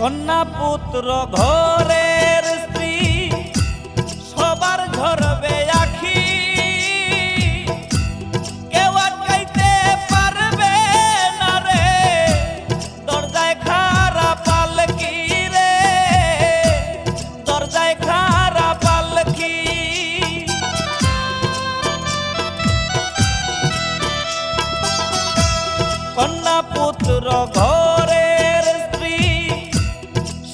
কন্যা পুত্র ঘরের স্ত্রী সবার ঝরবে আখি, কেউ আটকাইতে পারবে না রে, দরজায় খাড়া পালকি রে, দরজায় খাড়া পালকি। কন্যা পুত্র ঘরের স্ত্রী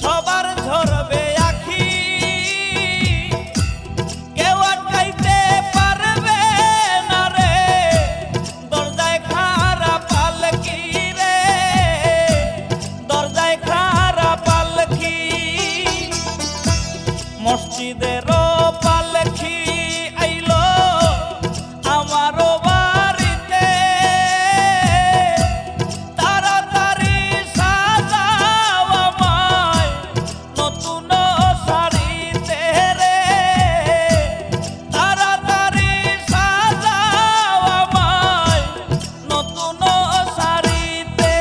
সবার ঝরবে আখি, কেউ আটকাইতে পারবে না রে, দরজায় খাড়া পালকি রে, দরজায় খাড়া পালকি। মসজিদের পালকি আইলো আমারও বাড়িতে, তাড়াতাড়ি সাজাও আমায় নতুন শাড়িতে রে, তাড়াতাড়ি সাজাও আমায় নতুন শাড়িতে।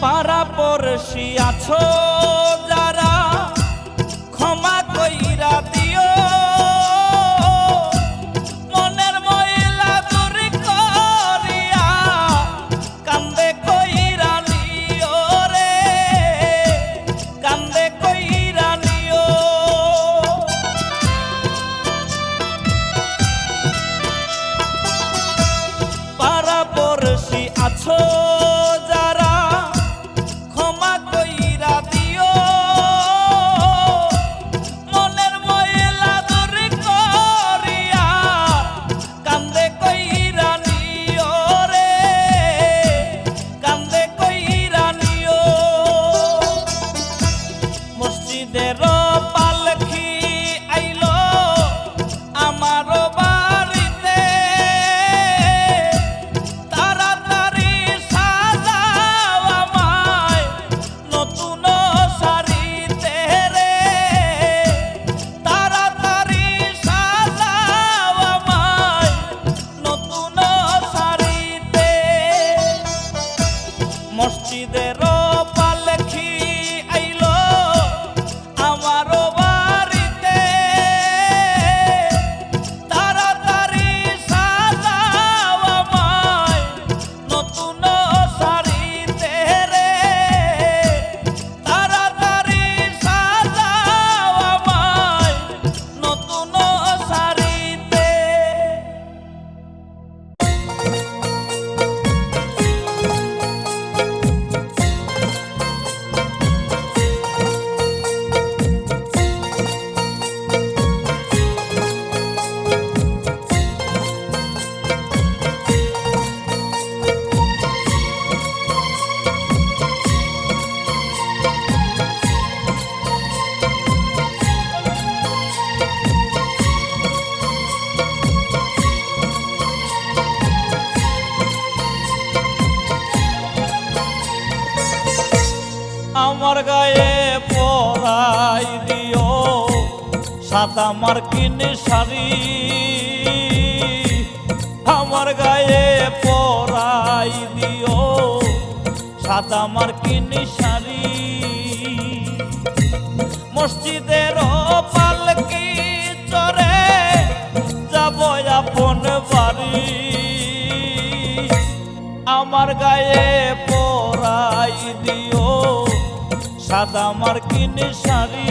পাড়াপড়শি আছো যারা ক্ষমা কইরা দিও, মনের ময়লা দূর করিয়া কান্দে কইরা নিও রে, কান্দে কইরা নিও। পাড়াপড়শি আছো যারা ক্ষমা কইরা দিও, মনের ময়লা দূর করিয়া কান্দে কইরা নিও রে, কান্দে কইরা নিও। মসজিদের পালকি আইলো আমারও বাড়িতে, তাড়াতাড়ি সাজাও আমায় নতুন শাড়িতে রে, তাড়াতাড়ি সাজাও আমায় নতুন শাড়িতে। মসজিদের পালকি আইলো আমারও বাড়িতে, তাড়াতাড়ি সাজাও আমায় নতুন শাড়িতে রে, তাড়াতাড়ি সাজাও আমায় নতুন শাড়িতে। আমার গায়ে পরাই দিও সাদা মার্কিন শাড়ি, আমার গায়ে পরাই দিও সাদা মার্কিন শাড়ি। মসজিদের পালকি চড়ে যাব আপন বাড়ি, আমার গায়ে পরাই দিও সাদা মার্কিন শাড়ি।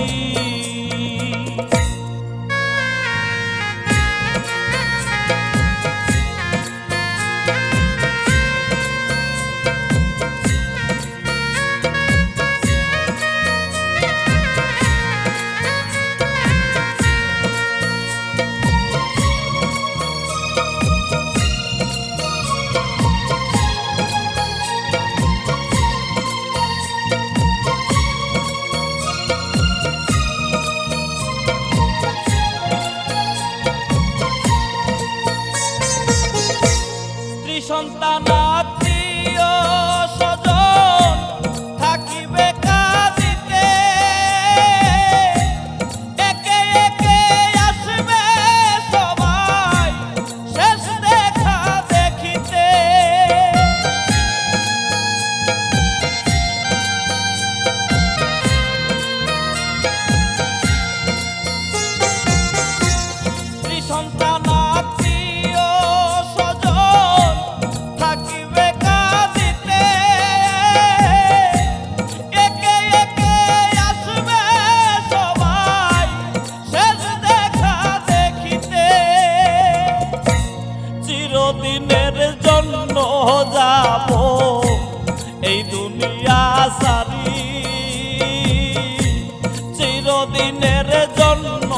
চিরদিনের জন্য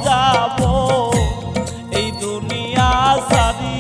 যাব এই দুনিয়া সারি।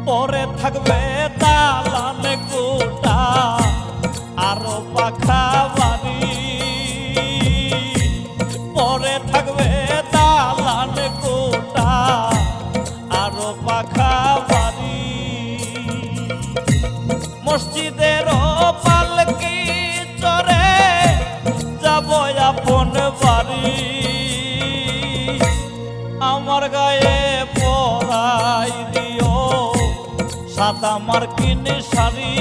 পরে থাকবে দালান কোঠা আরো পাখা বাড়ি, পরে থাকবে দালান কোঠা আরো পাখা বাড়ি। মসজিদের পালকি চড়ে যাব আপন বাড়ি, আমার গায়ে পরাই দিও সাদা মার্কিন শাড়ি।